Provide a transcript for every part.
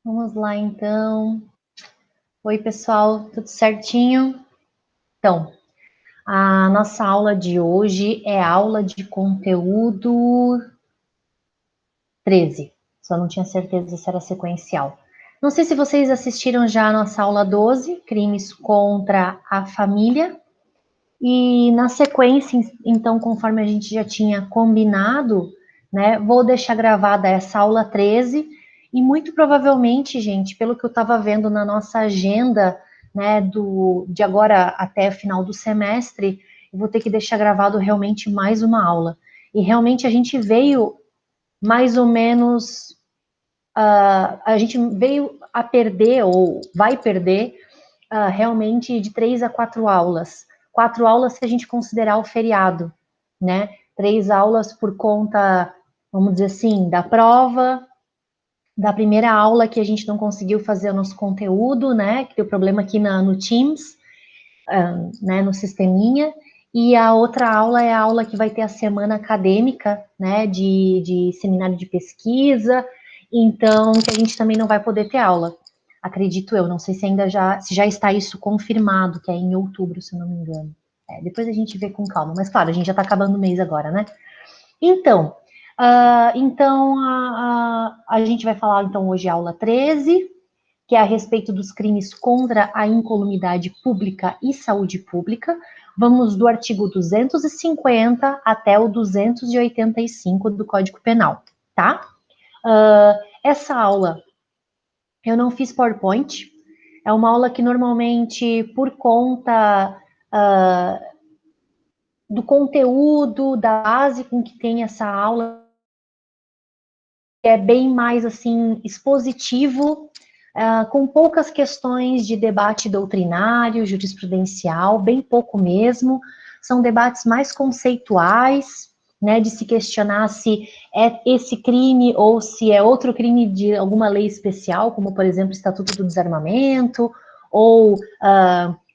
Vamos lá, então. Oi, pessoal, tudo certinho? Então, a nossa aula de hoje é aula de conteúdo 13. Só não tinha certeza se era sequencial. Não sei se vocês assistiram já a nossa aula 12, crimes contra a família. E na sequência, então, conforme a gente já tinha combinado, né, vou deixar gravada essa aula 13 e muito provavelmente, gente, pelo que eu estava vendo na nossa agenda, né, de agora até o final do semestre, eu vou ter que deixar gravado realmente mais uma aula. E realmente a gente veio mais ou menos, a gente veio a perder, ou vai perder, realmente de 3 a 4 aulas. 4 aulas se a gente considerar o feriado, né? 3 aulas por conta, vamos dizer assim, da prova, da primeira aula que a gente não conseguiu fazer o nosso conteúdo, né? Que deu problema aqui no Teams, né? No sisteminha. E a outra aula é a aula que vai ter a semana acadêmica, né? De seminário de pesquisa. Então, que a gente também não vai poder ter aula. Acredito eu, não sei se ainda se já está isso confirmado, que é em outubro, se eu não me engano. Depois a gente vê com calma, mas claro, a gente já está acabando o mês agora, né? Então, a gente vai falar então hoje a aula 13, que é a respeito dos crimes contra a incolumidade pública e saúde pública. Vamos do artigo 250 até o 285 do Código Penal, tá? Essa aula eu não fiz PowerPoint, é uma aula que normalmente, por conta do conteúdo, da base com que tem essa aula, é bem mais assim expositivo, com poucas questões de debate doutrinário, jurisprudencial, bem pouco mesmo. São debates mais conceituais, né, de se questionar se é esse crime ou se é outro crime de alguma lei especial, como por exemplo Estatuto do Desarmamento ou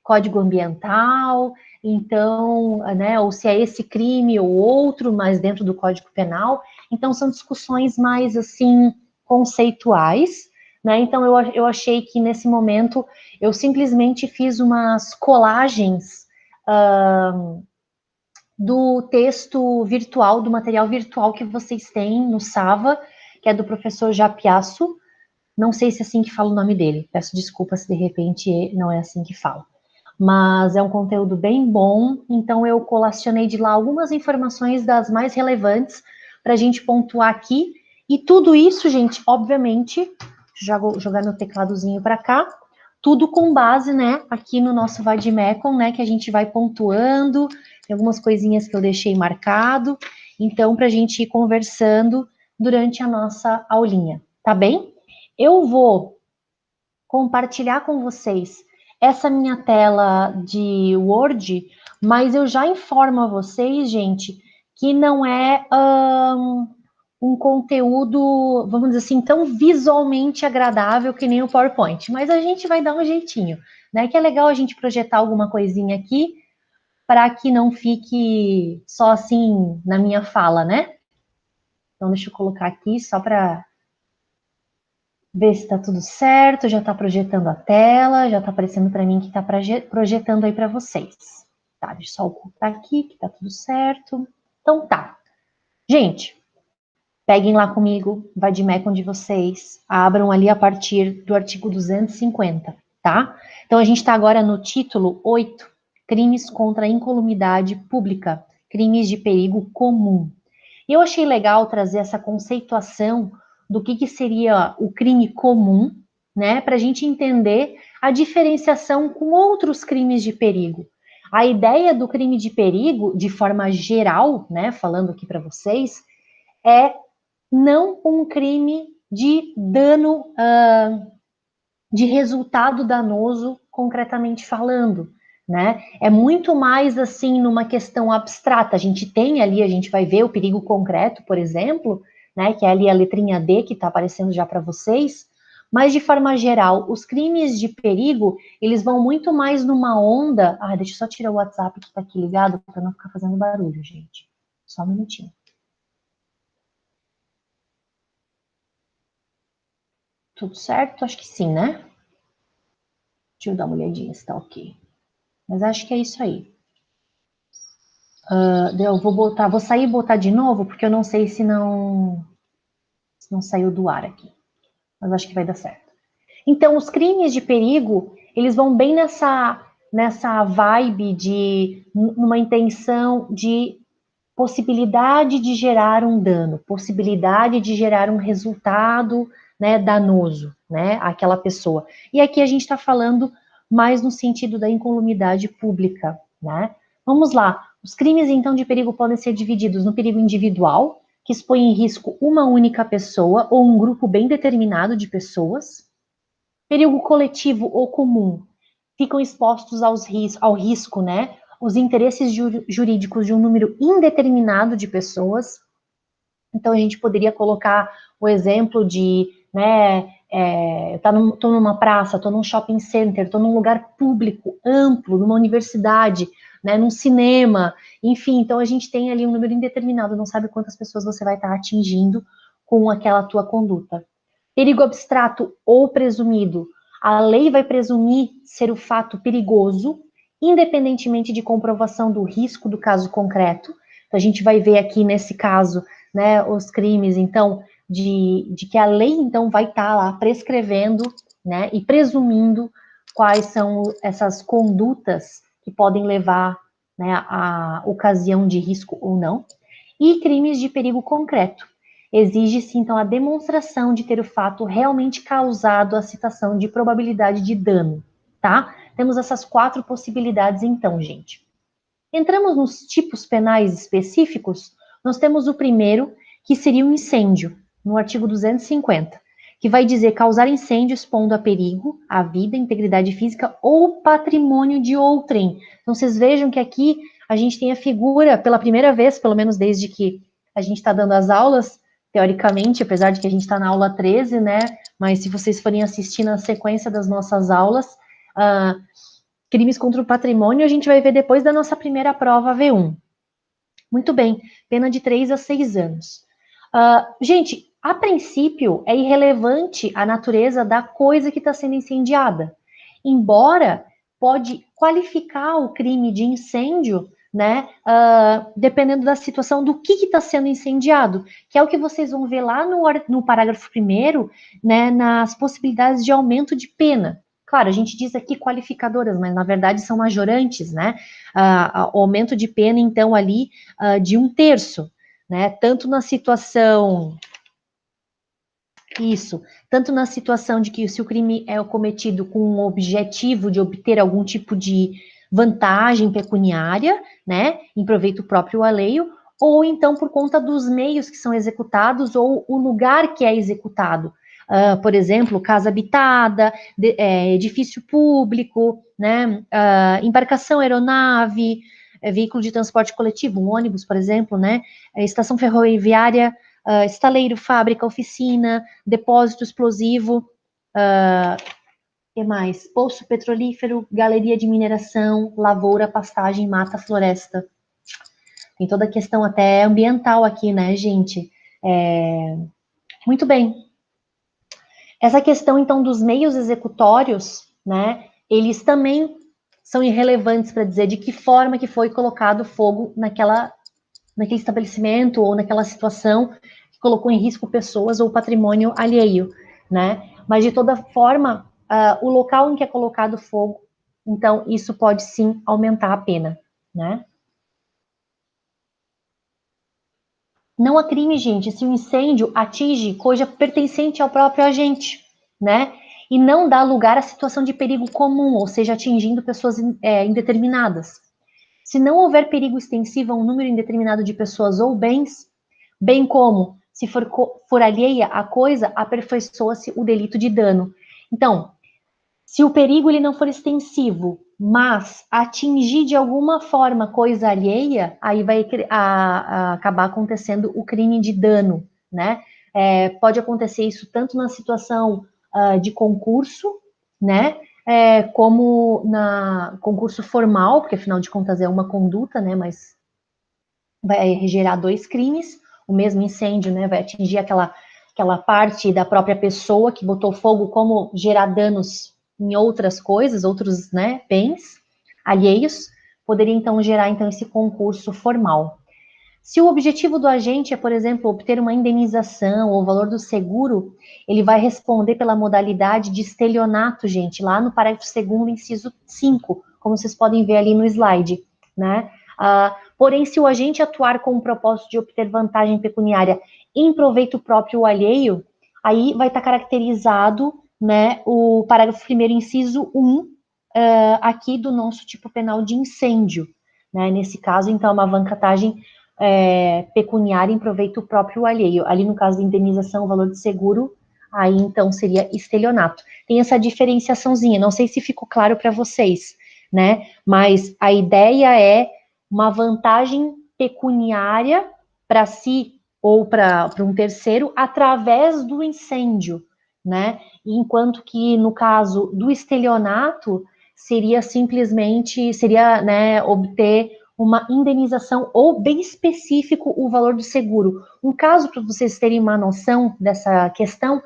Código Ambiental. Então, né, ou se é esse crime ou outro, mas dentro do Código Penal. Então, são discussões mais, assim, conceituais, né? Então, eu achei que, nesse momento, eu simplesmente fiz umas colagens do texto virtual, do material virtual que vocês têm no Sava, que é do professor Japiaço. Não sei se é assim que fala o nome dele. Peço desculpas se, de repente, não é assim que fala. Mas é um conteúdo bem bom, então eu colacionei de lá algumas informações das mais relevantes para a gente pontuar aqui. E tudo isso, gente, obviamente, jogar meu tecladozinho para cá, tudo com base, né, aqui no nosso Vademecum, né, que a gente vai pontuando, tem algumas coisinhas que eu deixei marcado, então, para a gente ir conversando durante a nossa aulinha, tá bem? Eu vou compartilhar com vocês essa minha tela de Word, mas eu já informo a vocês, gente, que não é um conteúdo, vamos dizer assim, tão visualmente agradável que nem o PowerPoint, mas a gente vai dar um jeitinho, né? Que é legal a gente projetar alguma coisinha aqui para que não fique só assim na minha fala, né? Então, deixa eu colocar aqui só para ver se está tudo certo, já está projetando a tela, já está aparecendo para mim que está projetando aí para vocês. Tá, deixa eu só ocultar aqui que está tudo certo. Então tá. Gente, peguem lá comigo, Vademecum de vocês, abram ali a partir do artigo 250, tá? Então a gente está agora no título 8, crimes contra a incolumidade pública, crimes de perigo comum. E eu achei legal trazer essa conceituação do que seria o crime comum, né, para a gente entender a diferenciação com outros crimes de perigo. A ideia do crime de perigo, de forma geral, né, falando aqui para vocês, é não um crime de dano, de resultado danoso, concretamente falando, né? É muito mais assim numa questão abstrata. A gente tem ali, a gente vai ver o perigo concreto, por exemplo, né? Que é ali a letrinha D que está aparecendo já para vocês. Mas de forma geral, os crimes de perigo, eles vão muito mais numa onda. Ah, deixa eu só tirar o WhatsApp que está aqui ligado para não ficar fazendo barulho, gente. Só um minutinho. Tudo certo? Acho que sim, né? Deixa eu dar uma olhadinha se tá ok. Mas acho que é isso aí. Eu vou sair e botar de novo, porque eu não sei se não saiu do ar aqui. Mas acho que vai dar certo. Então, os crimes de perigo, eles vão bem nessa vibe de uma intenção de possibilidade de gerar um dano, possibilidade de gerar um resultado, né, danoso, né, àquela pessoa. E aqui a gente está falando mais no sentido da incolumidade pública, né? Vamos lá. Os crimes, então, de perigo podem ser divididos no perigo individual, que expõe em risco uma única pessoa ou um grupo bem determinado de pessoas. Perigo coletivo ou comum, ficam expostos ao risco, né? Os interesses jurídicos de um número indeterminado de pessoas. Então, a gente poderia colocar o exemplo de, né, tô numa praça, tô num shopping center, tô num lugar público, amplo, numa universidade, né, num cinema, enfim, então a gente tem ali um número indeterminado, não sabe quantas pessoas você vai estar atingindo com aquela tua conduta. Perigo abstrato ou presumido. A lei vai presumir ser o fato perigoso, independentemente de comprovação do risco do caso concreto. Então, a gente vai ver aqui nesse caso, né, os crimes, então, de que a lei, então, vai estar lá prescrevendo, né, e presumindo quais são essas condutas que podem levar, né, à ocasião de risco ou não. E crimes de perigo concreto. Exige-se, então, a demonstração de ter o fato realmente causado a situação de probabilidade de dano, tá? Temos essas 4 possibilidades, então, gente. Entramos nos tipos penais específicos, nós temos o primeiro, que seria o incêndio, no artigo 250, que vai dizer causar incêndio expondo a perigo a vida, integridade física ou patrimônio de outrem. Então, vocês vejam que aqui a gente tem a figura, pela primeira vez, pelo menos desde que a gente está dando as aulas, teoricamente, apesar de que a gente está na aula 13, né? Mas se vocês forem assistir na sequência das nossas aulas, crimes contra o patrimônio a gente vai ver depois da nossa primeira prova V1. Muito bem, pena de 3 a 6 anos. Gente, a princípio é irrelevante a natureza da coisa que está sendo incendiada, embora pode qualificar o crime de incêndio, né, dependendo da situação do que está sendo incendiado, que é o que vocês vão ver lá no parágrafo 1º, né, nas possibilidades de aumento de pena. Claro, a gente diz aqui qualificadoras, mas na verdade são majorantes, né? O aumento de pena, então, ali de 1/3, né? Tanto na situação tanto na situação de que se o crime é cometido com o objetivo de obter algum tipo de vantagem pecuniária, né, em proveito próprio ou alheio, ou então por conta dos meios que são executados ou o lugar que é executado. Por exemplo, casa habitada, edifício público, né, embarcação, aeronave, veículo de transporte coletivo, um ônibus, por exemplo, né, estação ferroviária, estaleiro, fábrica, oficina, depósito explosivo, que mais? Poço petrolífero, galeria de mineração, lavoura, pastagem, mata, floresta. Tem toda a questão até ambiental aqui, né, gente? Muito bem. Essa questão, então, dos meios executórios, né, eles também são irrelevantes para dizer de que forma que foi colocado fogo naquele estabelecimento ou naquela situação que colocou em risco pessoas ou patrimônio alheio, né? Mas, de toda forma, o local em que é colocado fogo, então, isso pode sim aumentar a pena, né? Não há crime, gente, se o incêndio atinge coisa pertencente ao próprio agente, né? E não dá lugar à situação de perigo comum, ou seja, atingindo pessoas indeterminadas. Se não houver perigo extensivo a um número indeterminado de pessoas ou bens, bem como, se for alheia à coisa, aperfeiçoa-se o delito de dano. Então, se o perigo ele não for extensivo, mas atingir de alguma forma coisa alheia, aí vai acabar acontecendo o crime de dano, né? Pode acontecer isso tanto na situação de concurso, né? Como na concurso formal, porque afinal de contas é uma conduta, né? Mas vai gerar 2 crimes, o mesmo incêndio, né? Vai atingir aquela aquela parte da própria pessoa que botou fogo, como gerar danos em outras coisas, outros, né, bens alheios, poderia então gerar então esse concurso formal. Se o objetivo do agente é, por exemplo, obter uma indenização ou o valor do seguro, ele vai responder pela modalidade de estelionato, gente, lá no parágrafo 2º, inciso 5, como vocês podem ver ali no slide, né? Porém, se o agente atuar com o propósito de obter vantagem pecuniária em proveito próprio ou alheio, aí vai estar caracterizado, né, o parágrafo 1º, inciso 1, aqui do nosso tipo penal de incêndio, né? Nesse caso, então, é uma vantagem pecuniária em proveito próprio ou alheio. Ali, no caso da indenização, o valor de seguro, aí, então, seria estelionato. Tem essa diferenciaçãozinha, não sei se ficou claro para vocês, né? Mas a ideia é uma vantagem pecuniária para si ou para um terceiro através do incêndio, né? Enquanto que, no caso do estelionato, seria simplesmente, né, obter uma indenização ou bem específico o valor do seguro. Um caso, para vocês terem uma noção dessa questão,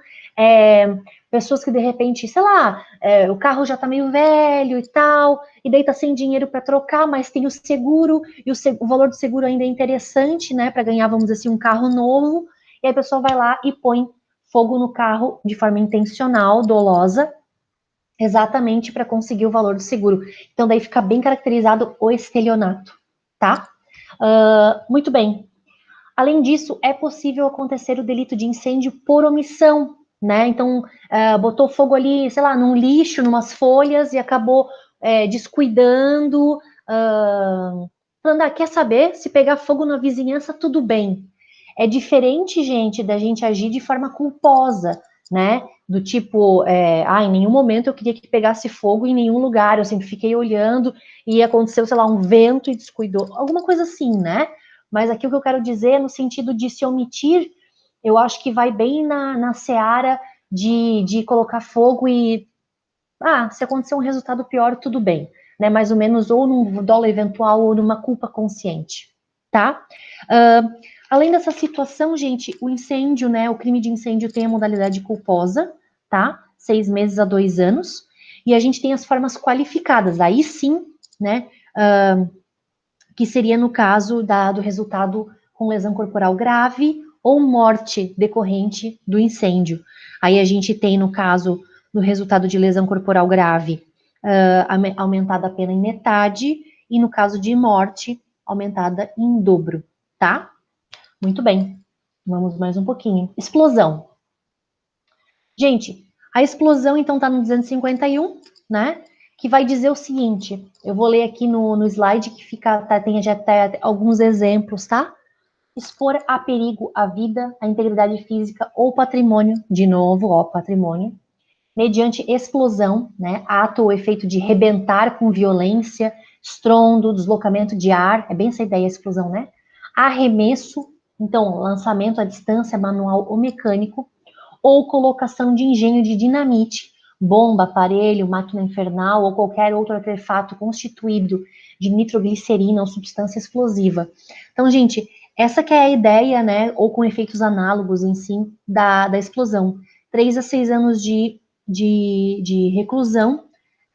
pessoas que de repente, sei lá, o carro já está meio velho e tal, e daí está sem dinheiro para trocar, mas tem o seguro, e o valor do seguro ainda é interessante, né, para ganhar, vamos dizer assim, um carro novo, e aí a pessoa vai lá e põe fogo no carro de forma intencional, dolosa, exatamente para conseguir o valor do seguro. Então, daí fica bem caracterizado o estelionato, tá? Muito bem. Além disso, é possível acontecer o delito de incêndio por omissão, né? Então, botou fogo ali, sei lá, num lixo, numas folhas e acabou descuidando, falando, quer saber? Se pegar fogo na vizinhança, tudo bem. É diferente, gente, da gente agir de forma culposa, né? Do tipo, em nenhum momento eu queria que pegasse fogo em nenhum lugar, eu sempre fiquei olhando e aconteceu, sei lá, um vento e descuidou, alguma coisa assim, né? Mas aqui o que eu quero dizer, no sentido de se omitir, eu acho que vai bem na seara de colocar fogo e, se acontecer um resultado pior, tudo bem, né? Mais ou menos, ou num dolo eventual ou numa culpa consciente, tá? Além dessa situação, gente, o incêndio, né, o crime de incêndio tem a modalidade culposa, tá? 6 meses a 2 anos. E a gente tem as formas qualificadas, aí sim, né, que seria no caso do resultado com lesão corporal grave ou morte decorrente do incêndio. Aí a gente tem, no caso do resultado de lesão corporal grave, aumentada a pena em metade, e no caso de morte, aumentada em dobro, tá? Muito bem, vamos mais um pouquinho. Explosão. Gente, a explosão, então, está no 251, né? Que vai dizer o seguinte, eu vou ler aqui no slide que tem já até alguns exemplos, tá? Expor a perigo a vida, a integridade física ou patrimônio, de novo, patrimônio, mediante explosão, né? Ato ou efeito de rebentar com violência, estrondo, deslocamento de ar, é bem essa ideia, explosão, né? Arremesso, então, lançamento à distância manual ou mecânico, ou colocação de engenho de dinamite, bomba, aparelho, máquina infernal ou qualquer outro artefato constituído de nitroglicerina ou substância explosiva. Então, gente, essa que é a ideia, né, ou com efeitos análogos em si, da explosão. 3 a 6 anos de reclusão,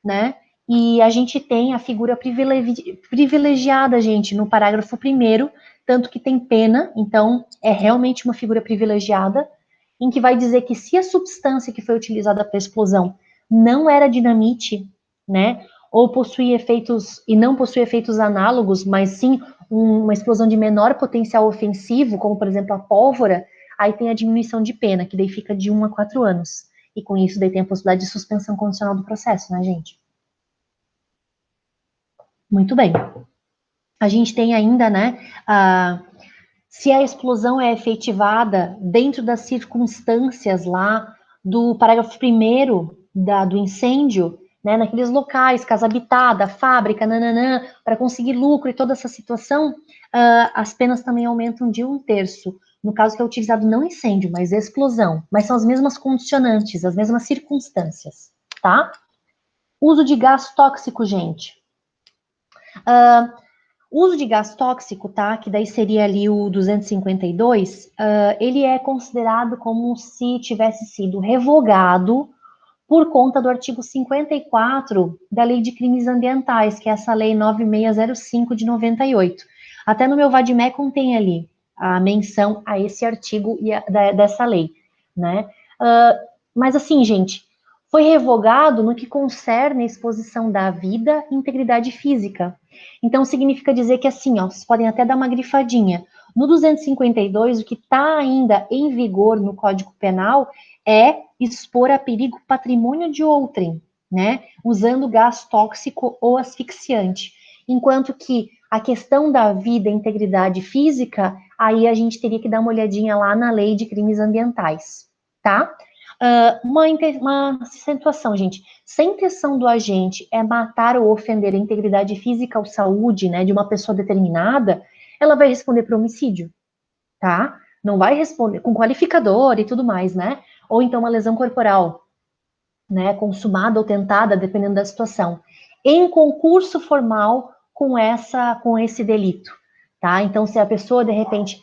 né, e a gente tem a figura privilegiada, gente, no parágrafo 1º, tanto que tem pena, então é realmente uma figura privilegiada, em que vai dizer que se a substância que foi utilizada para a explosão não era dinamite, né, ou possui efeitos, e não possui efeitos análogos, mas sim uma explosão de menor potencial ofensivo, como por exemplo a pólvora, aí tem a diminuição de pena, que daí fica de 1 a 4 anos. E com isso daí tem a possibilidade de suspensão condicional do processo, né, gente? Muito bem. A gente tem ainda, né, se a explosão é efetivada dentro das circunstâncias lá do parágrafo 1º do incêndio, né, naqueles locais, casa habitada, fábrica, nananã, para conseguir lucro e toda essa situação, as penas também aumentam de 1/3. No caso que é utilizado não incêndio, mas explosão. Mas são as mesmas condicionantes, as mesmas circunstâncias, tá? Uso de gás tóxico, gente. O uso de gás tóxico, tá? Que daí seria ali o 252, ele é considerado como se tivesse sido revogado por conta do artigo 54 da Lei de Crimes Ambientais, que é essa Lei 9605 de 98. Até no meu Vademecum tem ali a menção a esse artigo e dessa lei, né? Mas assim, gente, foi revogado no que concerne a exposição da vida e integridade física. Então, significa dizer que assim, ó, vocês podem até dar uma grifadinha. No 252, o que está ainda em vigor no Código Penal é expor a perigo patrimônio de outrem, né? Usando gás tóxico ou asfixiante. Enquanto que a questão da vida e integridade física, aí a gente teria que dar uma olhadinha lá na lei de crimes ambientais, tá? Uma situação, gente, se a intenção do agente é matar ou ofender a integridade física ou saúde, né, de uma pessoa determinada, ela vai responder por homicídio, tá? Não vai responder com qualificador e tudo mais, né? Ou então uma lesão corporal, né, consumada ou tentada, dependendo da situação, em concurso formal com esse delito, tá? Então, se a pessoa de repente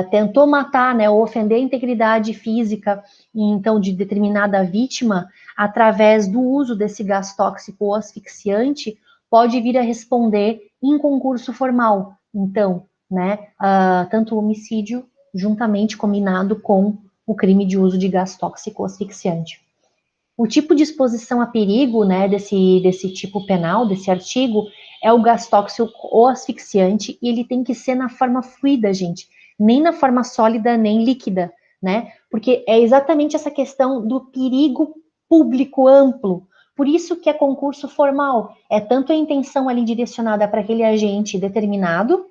tentou matar, né, ou ofender a integridade física, então de determinada vítima, através do uso desse gás tóxico ou asfixiante, pode vir a responder em concurso formal. Então, né, tanto o homicídio juntamente combinado com o crime de uso de gás tóxico ou asfixiante. O tipo de exposição a perigo, né, desse tipo penal, desse artigo, é o gás tóxico ou asfixiante, e ele tem que ser na forma fluida, gente, nem na forma sólida, nem líquida, né, porque é exatamente essa questão do perigo público amplo. Por isso que é concurso formal, é tanto a intenção ali direcionada para aquele agente determinado,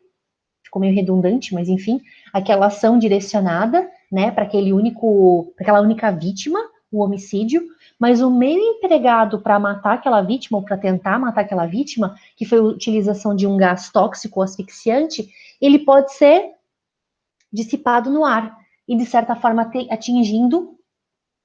ficou meio redundante, mas enfim, aquela ação direcionada, né, para aquela única vítima, o homicídio, mas o meio empregado para matar aquela vítima ou para tentar matar aquela vítima, que foi a utilização de um gás tóxico ou asfixiante, ele pode ser dissipado no ar e de certa forma atingindo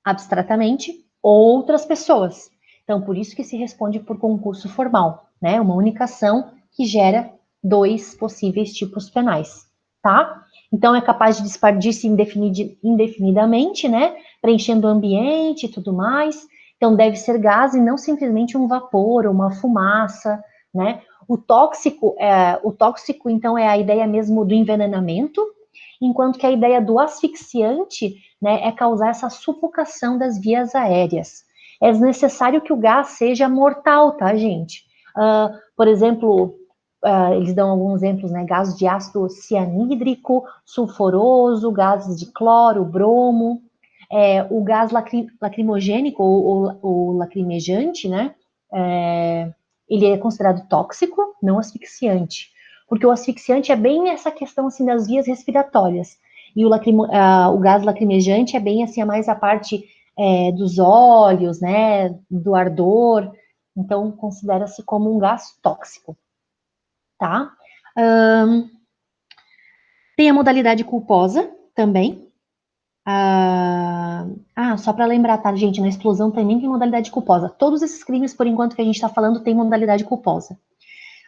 abstratamente outras pessoas. Então, por isso que se responde por concurso formal, né? Uma única ação que gera dois possíveis tipos penais, tá? Então, é capaz de dispardir-se indefinidamente, né? Preenchendo o ambiente e tudo mais. Então, deve ser gás e não simplesmente um vapor ou uma fumaça, né? O tóxico, então, é a ideia mesmo do envenenamento, enquanto que a ideia do asfixiante, né, é causar essa sufocação das vias aéreas. É necessário que o gás seja mortal, tá, gente? Por exemplo, eles dão alguns exemplos, né? Gás de ácido cianídrico, sulfuroso, gases de cloro, bromo, o gás lacrimogênico ou lacrimejante, né? Ele é considerado tóxico, não asfixiante, porque o asfixiante é bem essa questão assim das vias respiratórias e o gás lacrimejante é bem assim mais a parte dos olhos, né, do ardor. Então considera-se como um gás tóxico, tá? Tem a modalidade culposa também. Só para lembrar, tá, gente? Na explosão também tem modalidade culposa. Todos esses crimes, por enquanto que a gente está falando, tem modalidade culposa.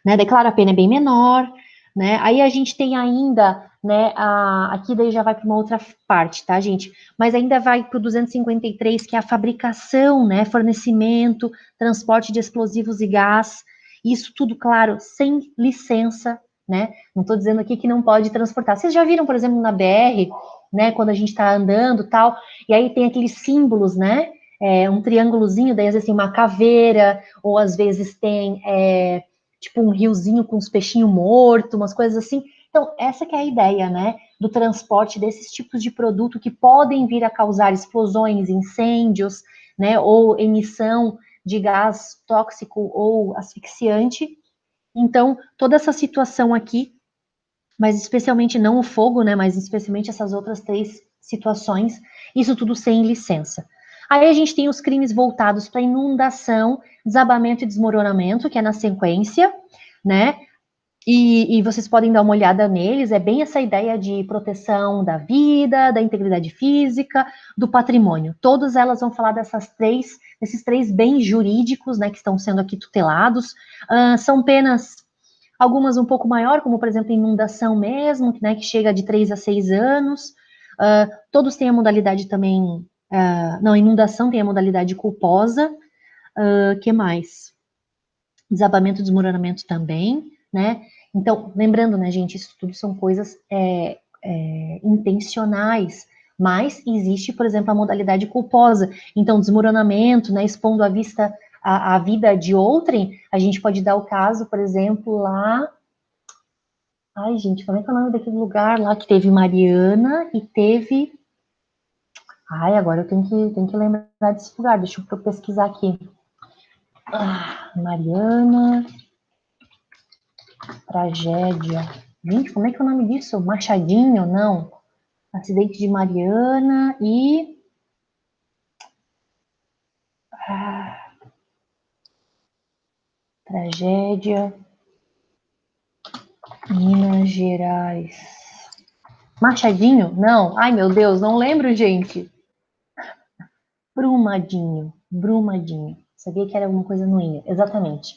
Né? Daí, claro, a pena é bem menor, né? Aí a gente tem ainda, né? Aqui daí já vai para uma outra parte, tá, gente? Mas ainda vai para o 253, que é a fabricação, né? Fornecimento, transporte de explosivos e gás. Isso tudo, claro, sem licença, né? Não estou dizendo aqui que não pode transportar. Vocês já viram, por exemplo, na BR, né? Quando a gente está andando tal, e aí tem aqueles símbolos, né? Um triângulozinho, daí às vezes tem uma caveira, ou às vezes tem tipo um riozinho com uns peixinhos mortos, umas coisas assim. Então, essa que é a ideia, né, do transporte desses tipos de produto que podem vir a causar explosões, incêndios, né, ou emissão de gás tóxico ou asfixiante. Então, toda essa situação aqui, mas especialmente não o fogo, né, mas especialmente essas outras três situações, isso tudo sem licença. Aí a gente tem os crimes voltados para inundação, desabamento e desmoronamento, que é na sequência, né? E vocês podem dar uma olhada neles, é bem essa ideia de proteção da vida, da integridade física, do patrimônio. Todas elas vão falar desses três bens jurídicos, né, que estão sendo aqui tutelados. São penas Algumas um pouco maior, como por exemplo inundação mesmo, né, que chega de 3 a 6 anos. Todos têm a modalidade também, não, inundação tem a modalidade culposa. Que mais? Desabamento, desmoronamento também, né? Então, lembrando, né, gente, isso tudo são coisas intencionais, mas existe, por exemplo, a modalidade culposa. Então, desmoronamento, né, expondo à vista a vida de outrem, a gente pode dar o caso, por exemplo, lá. Ai, gente, como é que é o nome daquele lugar lá que teve Mariana e teve. Ai, agora eu tenho que lembrar desse lugar, deixa eu pesquisar aqui. Mariana, tragédia. Gente, como é que é o nome disso? Machadinho? Não. Acidente de Mariana e. Tragédia. Minas Gerais. Machadinho? Não. Ai, meu Deus, não lembro, gente. Brumadinho. Brumadinho. Sabia que era alguma coisa no Inha. Exatamente.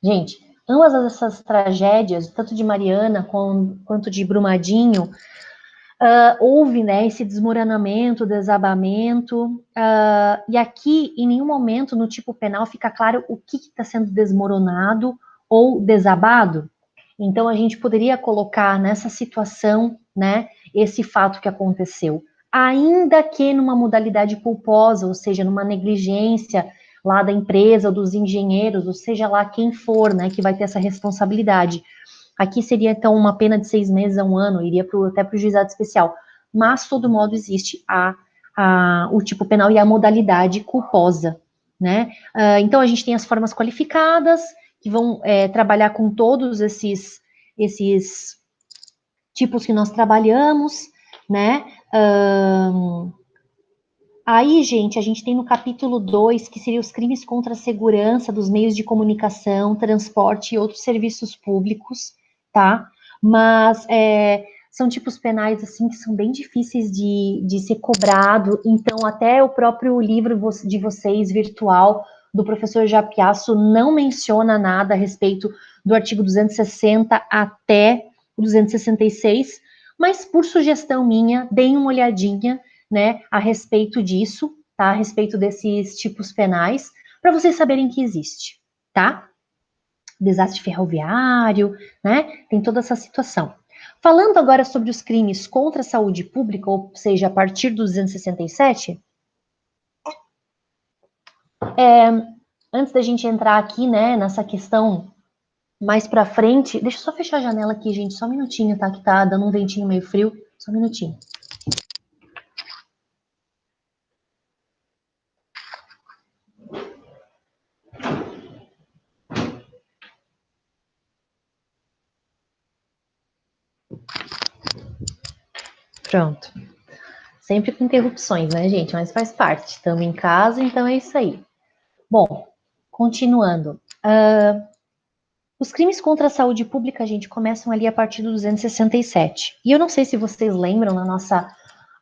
Gente, ambas essas tragédias, tanto de Mariana quanto de Brumadinho, houve, né, esse desmoronamento, desabamento, e aqui em nenhum momento no tipo penal fica claro o que está sendo desmoronado ou desabado. Então a gente poderia colocar nessa situação, né, esse fato que aconteceu, ainda que numa modalidade culposa, ou seja, numa negligência lá da empresa, ou dos engenheiros, ou seja lá quem for, né, que vai ter essa responsabilidade. Aqui seria, então, uma pena de 6 meses a 1 ano, iria até para o juizado especial. Mas, de todo modo, existe o tipo penal e a modalidade culposa, né? Então, a gente tem as formas qualificadas, que vão trabalhar com todos esses tipos que nós trabalhamos, né? Aí, gente, a gente tem no capítulo 2, que seria os crimes contra a segurança dos meios de comunicação, transporte e outros serviços públicos, tá? Mas são tipos penais, assim, que são bem difíceis de ser cobrado, então até o próprio livro de vocês, virtual, do professor Japiaço, não menciona nada a respeito do artigo 260 até o 266, mas por sugestão minha, deem uma olhadinha, né, a respeito disso, tá? A respeito desses tipos penais, para vocês saberem que existe, tá? Desastre ferroviário, né? Tem toda essa situação. Falando agora sobre os crimes contra a saúde pública, ou seja, a partir do 267, antes da gente entrar aqui, né, nessa questão mais para frente, deixa eu só fechar a janela aqui, gente, só um minutinho, tá? Que tá dando um ventinho meio frio, só um minutinho. Pronto. Sempre com interrupções, né, gente? Mas faz parte. Estamos em casa, então é isso aí. Bom, continuando. Os crimes contra a saúde pública, gente, começam ali a partir do 267. E eu não sei se vocês lembram, na nossa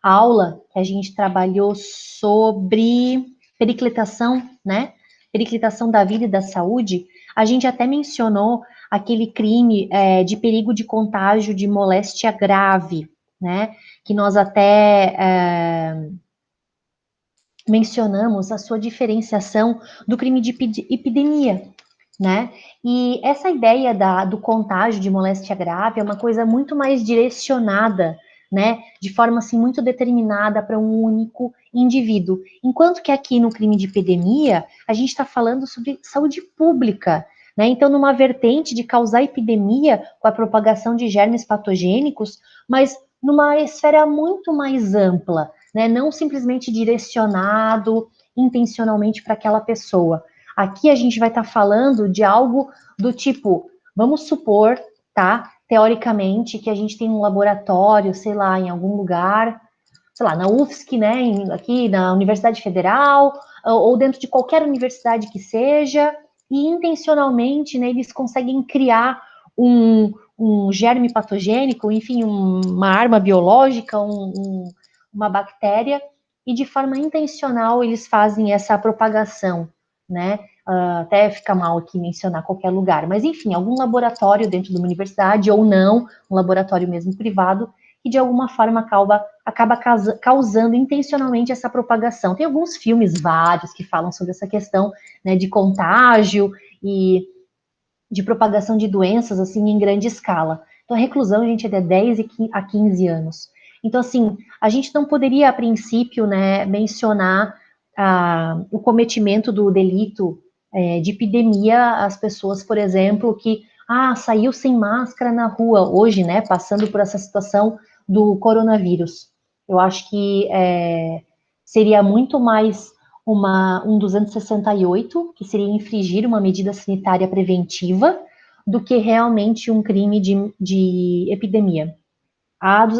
aula, que a gente trabalhou sobre periclitação, né? Periclitação da vida e da saúde. A gente até mencionou aquele crime de perigo de contágio de moléstia grave, né? Que nós até mencionamos a sua diferenciação do crime de epidemia, né? E essa ideia do contágio de moléstia grave é uma coisa muito mais direcionada, né? De forma assim muito determinada para um único indivíduo. Enquanto que aqui no crime de epidemia, a gente está falando sobre saúde pública, né? Então, numa vertente de causar epidemia com a propagação de germes patogênicos, mas numa esfera muito mais ampla, né? Não simplesmente direcionado intencionalmente para aquela pessoa. Aqui a gente vai estar falando de algo do tipo, vamos supor, tá? Teoricamente, que a gente tem um laboratório, sei lá, em algum lugar, sei lá, na UFSC, né? Aqui na Universidade Federal, ou dentro de qualquer universidade que seja, e intencionalmente, né, eles conseguem criar um germe patogênico, enfim, uma arma biológica, uma bactéria, e de forma intencional eles fazem essa propagação, né? Até fica mal aqui mencionar qualquer lugar, mas enfim, algum laboratório dentro de uma universidade ou não, um laboratório mesmo privado, que de alguma forma acaba causando intencionalmente essa propagação. Tem alguns filmes, vários, que falam sobre essa questão, né, de contágio e de propagação de doenças, assim, em grande escala. Então, a reclusão, gente, é de 10 a 15 anos. Então, assim, a gente não poderia, a princípio, né, mencionar o cometimento do delito de epidemia às pessoas, por exemplo, que saiu sem máscara na rua hoje, né, passando por essa situação do coronavírus. Eu acho que seria muito mais um 268, que seria infringir uma medida sanitária preventiva, do que realmente um crime de epidemia.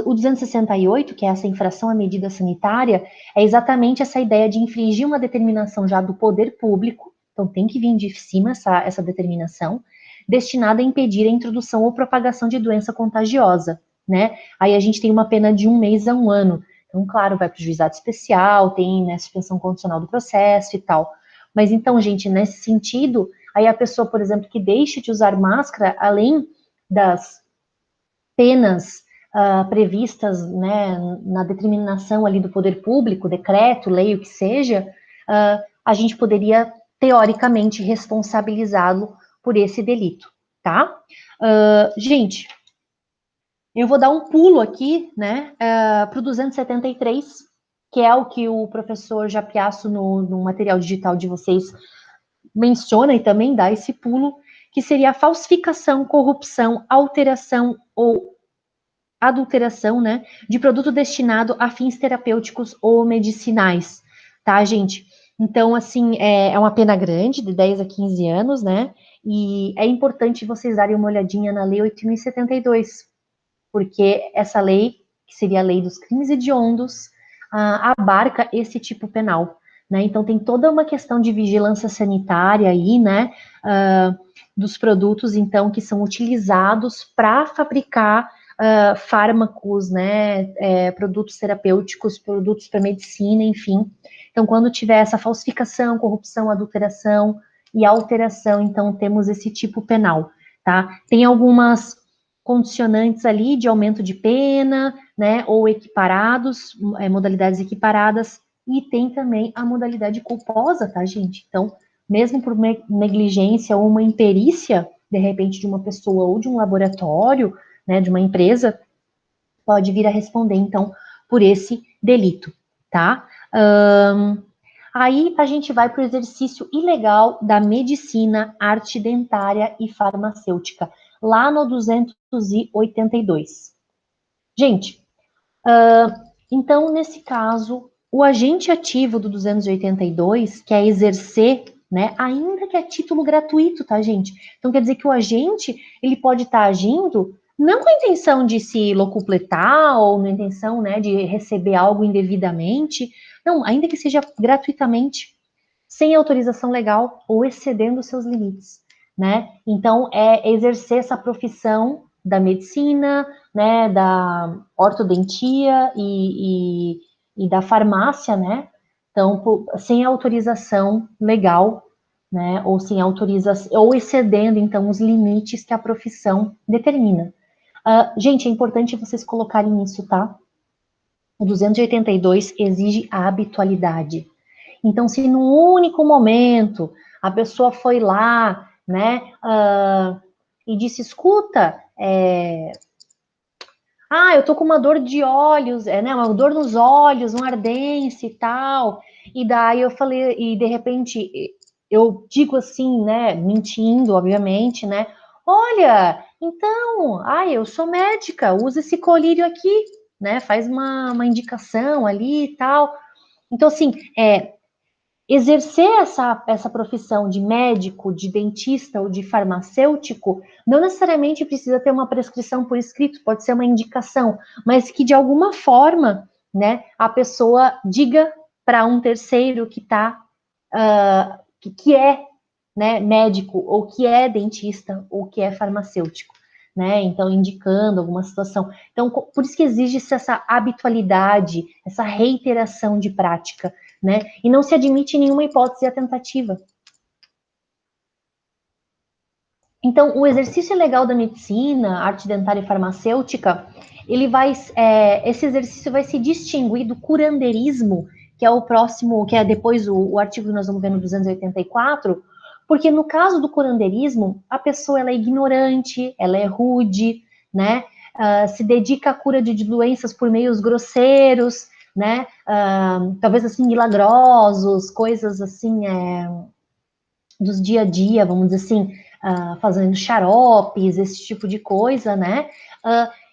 O 268, que é essa infração à medida sanitária, é exatamente essa ideia de infringir uma determinação já do poder público, então tem que vir de cima essa determinação, destinada a impedir a introdução ou propagação de doença contagiosa, né? Aí a gente tem uma pena de 1 mês a 1 ano. Então, claro, vai para o juizado especial, tem, né, suspensão condicional do processo e tal. Mas então, gente, nesse sentido, aí a pessoa, por exemplo, que deixa de usar máscara, além das penas previstas, né, na determinação ali do poder público, decreto, lei, o que seja, a gente poderia, teoricamente, responsabilizá-lo por esse delito, tá? Gente, eu vou dar um pulo aqui, né, para o 273, que é o que o professor Japiaço, no material digital de vocês, menciona e também dá esse pulo, que seria a falsificação, corrupção, alteração ou adulteração, né, de produto destinado a fins terapêuticos ou medicinais, tá, gente? Então, assim, é uma pena grande, de 10 a 15 anos, né, e é importante vocês darem uma olhadinha na Lei 8.072, porque essa lei, que seria a lei dos crimes hediondos, abarca esse tipo penal, né? Então tem toda uma questão de vigilância sanitária aí, né? Dos produtos, então, que são utilizados para fabricar fármacos, né? Produtos terapêuticos, produtos para medicina, enfim. Então, quando tiver essa falsificação, corrupção, adulteração e alteração, então temos esse tipo penal, tá? Tem algumas condicionantes ali de aumento de pena, né, ou equiparados, modalidades equiparadas, e tem também a modalidade culposa, tá, gente? Então, mesmo por negligência ou uma imperícia, de repente, de uma pessoa ou de um laboratório, né, de uma empresa, pode vir a responder, então, por esse delito, tá? Aí a gente vai para o exercício ilegal da medicina, arte dentária e farmacêutica, lá no 282. Gente, então, nesse caso, o agente ativo do 282 quer exercer, né, ainda que a título gratuito, tá, gente? Então, quer dizer que o agente, ele pode estar agindo não com a intenção de se locupletar ou na intenção, né, de receber algo indevidamente, não, ainda que seja gratuitamente, sem autorização legal ou excedendo os seus limites, né? Então, é exercer essa profissão da medicina, né, da ortodontia e da farmácia, né? Então, sem autorização legal, né, ou sem autorização, ou excedendo, então, os limites que a profissão determina. Gente, é importante vocês colocarem isso, tá? O 282 exige a habitualidade. Então, se num único momento a pessoa foi lá, né, e disse, escuta, eu tô com uma dor de olhos, né, uma dor nos olhos, uma ardência e tal, e daí eu falei, e de repente eu digo assim, né, mentindo, obviamente, né, olha, então, eu sou médica, usa esse colírio aqui, né, faz uma indicação ali e tal. Então, assim, exercer essa profissão de médico, de dentista ou de farmacêutico, não necessariamente precisa ter uma prescrição por escrito, pode ser uma indicação, mas que de alguma forma, né, a pessoa diga para um terceiro que que é, né, médico, ou que é dentista, ou que é farmacêutico, né? Então, indicando alguma situação. Então, por isso que exige essa habitualidade, essa reiteração de prática, né? E não se admite nenhuma hipótese a tentativa, Então, o exercício ilegal da medicina, arte dentária e farmacêutica, esse exercício vai se distinguir do curandeirismo, que é o próximo, que é depois o artigo que nós vamos ver no 284, porque no caso do curandeirismo, a pessoa ela é ignorante, ela é rude, né? Se dedica à cura de doenças por meios grosseiros, né? Talvez assim milagrosos, coisas assim dos dia a dia, vamos dizer assim, fazendo xaropes, esse tipo de coisa, né?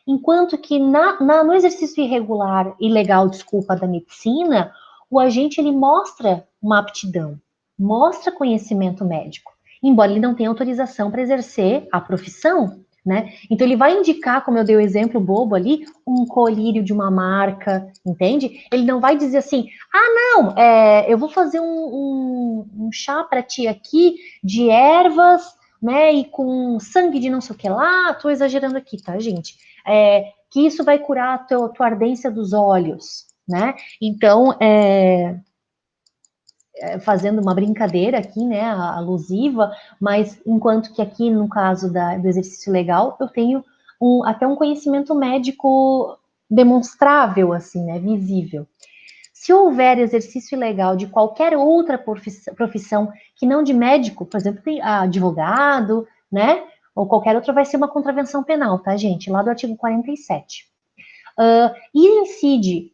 Enquanto que no exercício irregular, ilegal, desculpa, da medicina, o agente ele mostra uma aptidão, mostra conhecimento médico, embora ele não tenha autorização para exercer a profissão, né? Então ele vai indicar, como eu dei o exemplo bobo ali, um colírio de uma marca, entende? Ele não vai dizer assim, não, eu vou fazer um chá para ti aqui de ervas, né, e com sangue de não sei o que lá, tô exagerando aqui, tá, gente? Que isso vai curar a tua ardência dos olhos, né? Então, fazendo uma brincadeira aqui, né, alusiva, mas enquanto que aqui, no caso do exercício legal, eu tenho até um conhecimento médico demonstrável, assim, né, visível. Se houver exercício ilegal de qualquer outra profissão que não de médico, por exemplo, tem advogado, né? Ou qualquer outra, vai ser uma contravenção penal, tá, gente? Lá do artigo 47. E incide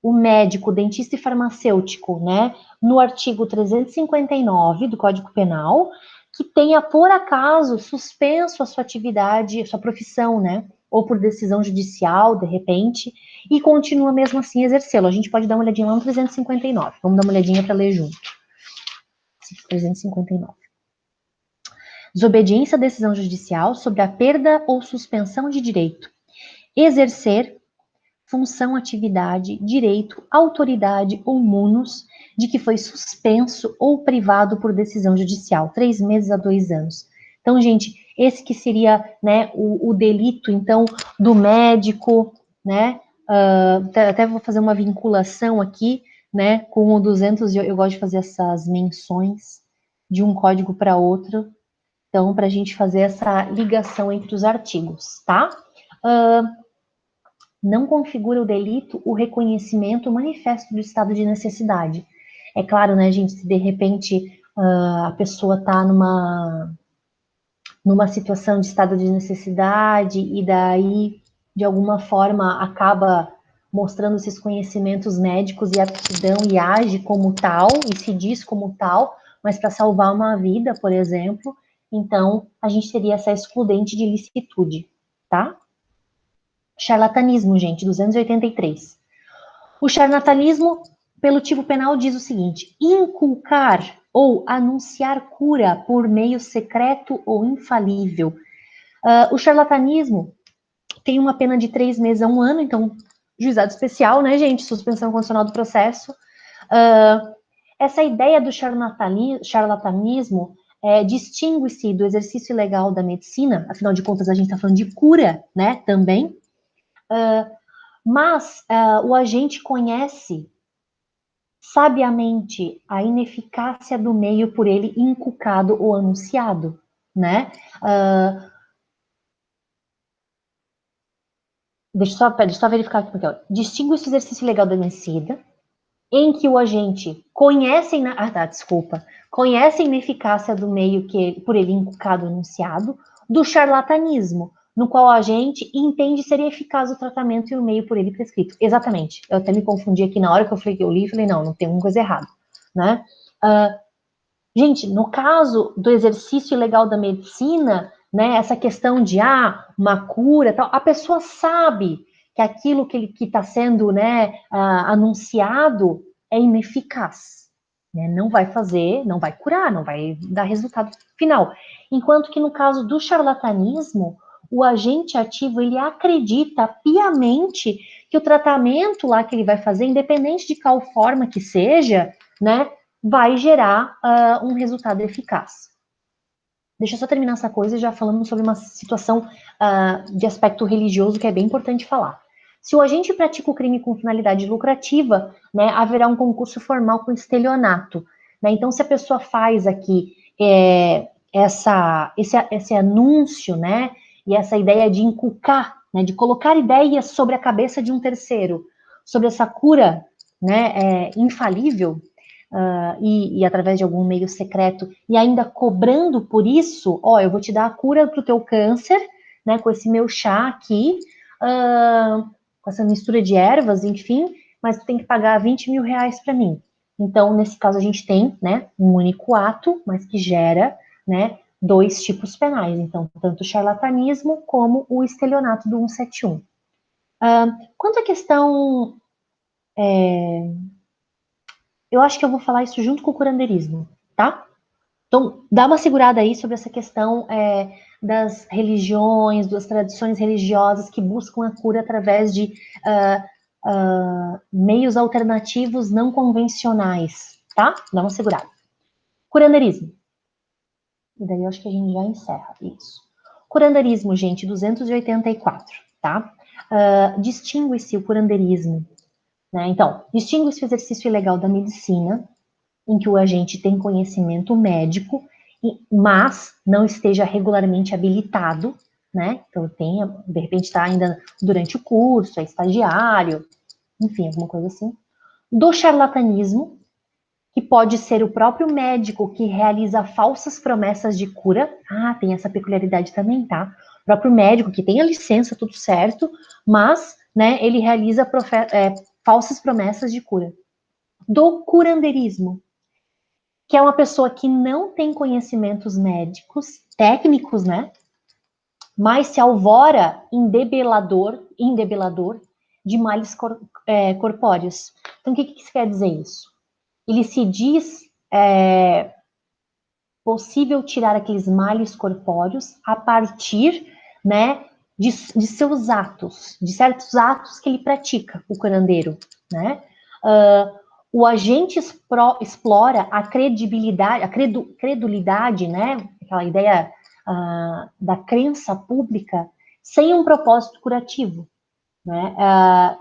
o médico, dentista e farmacêutico, né? No artigo 359 do Código Penal, que tenha, por acaso, suspenso a sua atividade, a sua profissão, né? Ou por decisão judicial, de repente, e continua mesmo assim a exercê-lo. A gente pode dar uma olhadinha lá no 359. Vamos dar uma olhadinha para ler junto. 359. Desobediência à decisão judicial sobre a perda ou suspensão de direito. Exercer função, atividade, direito, autoridade ou munus de que foi suspenso ou privado por decisão judicial, 3 meses a 2 anos. Então, gente, esse que seria, né, o delito, então, do médico, né, até vou fazer uma vinculação aqui, né, com o 200, eu gosto de fazer essas menções de um código para outro, então, para a gente fazer essa ligação entre os artigos, tá? Não configura o delito o reconhecimento manifesto do estado de necessidade. É claro, né, gente, se de repente a pessoa está numa situação de estado de necessidade e daí, de alguma forma, acaba mostrando esses conhecimentos médicos e aptidão e age como tal, e se diz como tal, mas para salvar uma vida, por exemplo, então a gente teria essa excludente de licitude, tá? Charlatanismo, gente, 283. O charlatanismo, pelo tipo penal, diz o seguinte: inculcar ou anunciar cura por meio secreto ou infalível. O charlatanismo tem uma pena de 3 meses a 1 ano, então, juizado especial, né, gente? Suspensão condicional do processo. Essa ideia do charlatanismo distingue-se do exercício ilegal da medicina, afinal de contas, a gente está falando de cura, né, também. Mas o agente conhece sabiamente a ineficácia do meio por ele inculcado ou anunciado, né? Deixa eu só verificar aqui, porque distingue-se o exercício legal da medicina, em que o agente conhece, conhece a ineficácia do meio que por ele inculcado ou anunciado, do charlatanismo, no qual o agente entende ser eficaz o tratamento e o meio por ele prescrito. Exatamente. Eu até me confundi aqui na hora que eu li, falei, não tem alguma coisa errada, né? Gente, no caso do exercício ilegal da medicina, né, essa questão de uma cura, tal, a pessoa sabe que aquilo que está sendo, né, anunciado é ineficaz, né, não vai fazer, não vai curar, não vai dar resultado final. Enquanto que no caso do charlatanismo, o agente ativo ele acredita piamente que o tratamento lá que ele vai fazer, independente de qual forma que seja, né, vai gerar um resultado eficaz. Deixa eu só terminar essa coisa já falando sobre uma situação de aspecto religioso que é bem importante falar. Se o agente pratica o crime com finalidade lucrativa, né, haverá um concurso formal com estelionato. Né? Então, se a pessoa faz aqui esse anúncio, né, e essa ideia de inculcar, né, de colocar ideias sobre a cabeça de um terceiro, sobre essa cura, né, infalível, e através de algum meio secreto, e ainda cobrando por isso, ó, eu vou te dar a cura para o teu câncer, né, com esse meu chá aqui, com essa mistura de ervas, enfim, mas tu tem que pagar 20 mil reais para mim. Então, nesse caso, a gente tem, né, um único ato, mas que gera, né, dois tipos penais. Então, tanto o charlatanismo como o estelionato do 171. Quanto à questão, eu acho que eu vou falar isso junto com o curandeirismo, tá? Então, dá uma segurada aí sobre essa questão das religiões, das tradições religiosas que buscam a cura através de meios alternativos não convencionais, tá? Dá uma segurada. Curandeirismo. E daí eu acho que a gente já encerra isso. Curandeirismo, gente, 284, tá? Distingue-se o curandeirismo, né? Então, distingue-se o exercício ilegal da medicina, em que o agente tem conhecimento médico, mas não esteja regularmente habilitado, né? Então, de repente está ainda durante o curso, é estagiário, enfim, alguma coisa assim. Do charlatanismo, que pode ser o próprio médico que realiza falsas promessas de cura. Ah, tem essa peculiaridade também, tá? O próprio médico que tem a licença, tudo certo, mas, né, ele realiza falsas promessas de cura. Do curandeirismo, que é uma pessoa que não tem conhecimentos médicos, técnicos, né? Mas se alvora em debelador de males corpóreos. Então, o que isso quer dizer isso? Ele se diz possível tirar aqueles males corpóreos a partir, né, de seus atos, de certos atos que ele pratica, o curandeiro, né? O agente explora a credibilidade, credulidade, né? Aquela ideia da crença pública sem um propósito curativo, né?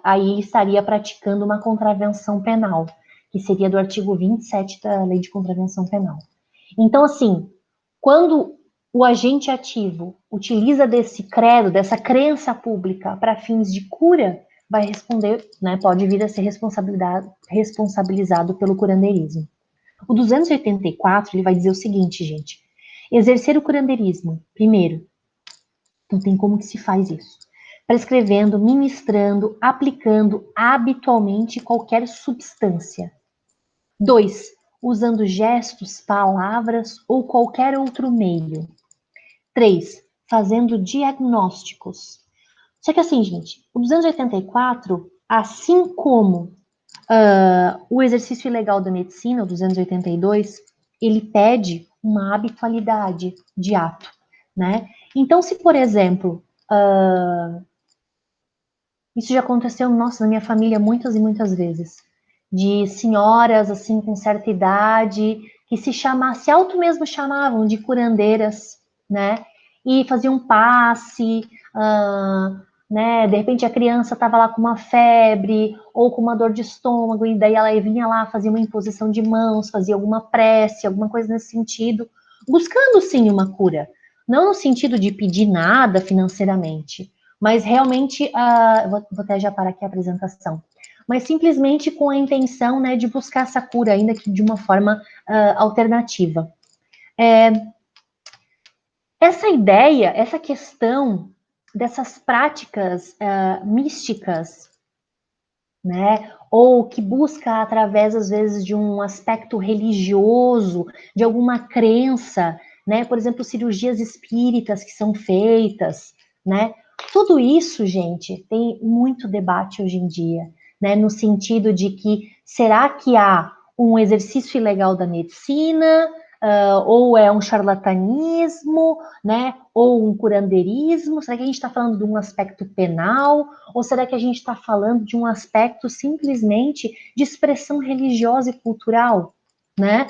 Aí ele estaria praticando uma contravenção penal, que seria do artigo 27 da Lei de Contravenção Penal. Então, assim, quando o agente ativo utiliza desse credo, dessa crença pública para fins de cura, vai responder, né, pode vir a ser responsabilizado pelo curandeirismo. O 284, ele vai dizer o seguinte, gente. Exercer o curandeirismo, primeiro, não tem como que se faz isso. Prescrevendo, ministrando, aplicando habitualmente qualquer substância. 2. Usando gestos, palavras ou qualquer outro meio. 3. Fazendo diagnósticos. Só que assim, gente, o 284, assim como o exercício ilegal da medicina, o 282, ele pede uma habitualidade de ato, né? Então, se, por exemplo, isso já aconteceu, nossa, na minha família muitas e muitas vezes, de senhoras, assim, com certa idade, que se auto mesmo chamavam de curandeiras, né? E faziam passe, né? De repente a criança estava lá com uma febre ou com uma dor de estômago, e daí ela vinha lá, fazia uma imposição de mãos, fazia alguma prece, alguma coisa nesse sentido, buscando sim uma cura. Não no sentido de pedir nada financeiramente, mas realmente, vou até já parar aqui a apresentação, mas simplesmente com a intenção, né, de buscar essa cura, ainda que de uma forma alternativa. Essa ideia, essa questão dessas práticas místicas, né, ou que busca através, às vezes, de um aspecto religioso, de alguma crença, né, por exemplo, cirurgias espíritas que são feitas, né, tudo isso, gente, tem muito debate hoje em dia, né, no sentido de que, será que há um exercício ilegal da medicina, ou é um charlatanismo, né, ou um curandeirismo? Será que a gente está falando de um aspecto penal? Ou será que a gente está falando de um aspecto simplesmente de expressão religiosa e cultural, né?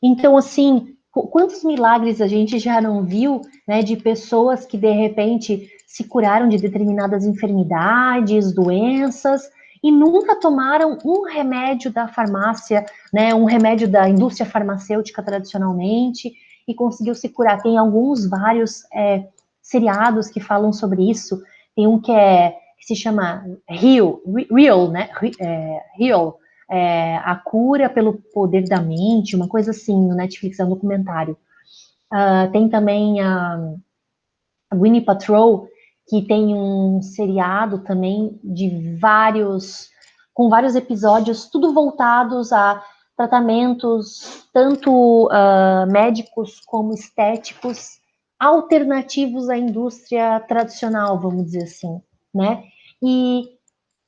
Então, assim, quantos milagres a gente já não viu, né, de pessoas que, de repente, se curaram de determinadas enfermidades, doenças, e nunca tomaram um remédio da farmácia, né, um remédio da indústria farmacêutica tradicionalmente, e conseguiu se curar. Tem vários seriados que falam sobre isso. Tem um que se chama Real, né? Real, a cura pelo poder da mente, uma coisa assim, no Netflix, é um documentário. Tem também a Gwyneth Paltrow, que tem um seriado também com vários episódios, tudo voltados a tratamentos, tanto médicos como estéticos, alternativos à indústria tradicional, vamos dizer assim, né? E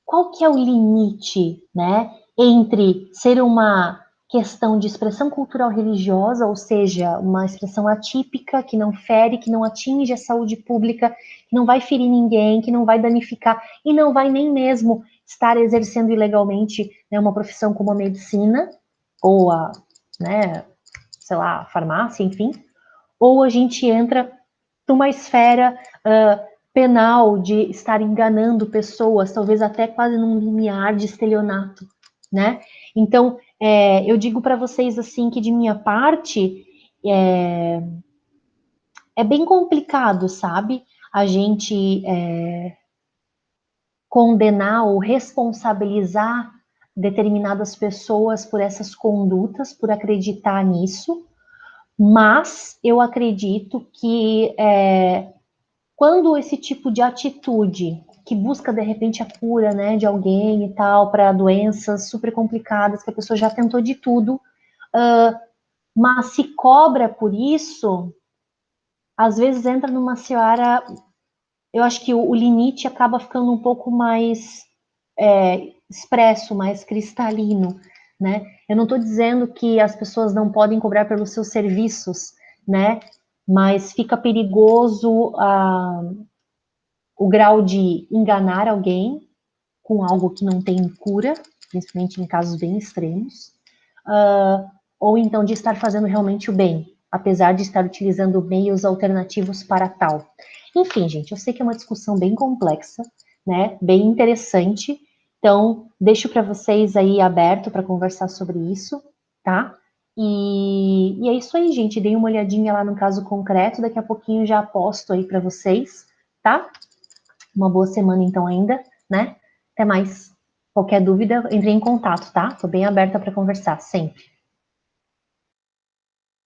qual que é o limite, né, entre ser uma questão de expressão cultural religiosa, ou seja, uma expressão atípica, que não fere, que não atinge a saúde pública, que não vai ferir ninguém, que não vai danificar, e não vai nem mesmo estar exercendo ilegalmente, né, uma profissão como a medicina, ou né, sei lá, a farmácia, enfim, ou a gente entra numa esfera penal de estar enganando pessoas, talvez até quase num limiar de estelionato, né? Então, eu digo para vocês assim que de minha parte é bem complicado, sabe? A gente condenar ou responsabilizar determinadas pessoas por essas condutas, por acreditar nisso, mas eu acredito que quando esse tipo de atitude que busca de repente a cura, né, de alguém e tal para doenças super complicadas que a pessoa já tentou de tudo, mas se cobra por isso, às vezes entra numa seara. Eu acho que o limite acaba ficando um pouco mais expresso, mais cristalino, né? Eu não estou dizendo que as pessoas não podem cobrar pelos seus serviços, né? Mas fica perigoso o grau de enganar alguém com algo que não tem cura, principalmente em casos bem extremos, ou então de estar fazendo realmente o bem, apesar de estar utilizando meios alternativos para tal. Enfim, gente, eu sei que é uma discussão bem complexa, né? Bem interessante. Então, deixo para vocês aí aberto para conversar sobre isso, tá? E é isso aí, gente. Deem uma olhadinha lá no caso concreto. Daqui a pouquinho já posto aí para vocês, tá? Uma boa semana então ainda, né? Até mais. Qualquer dúvida, entre em contato, tá? Tô bem aberta para conversar, sempre.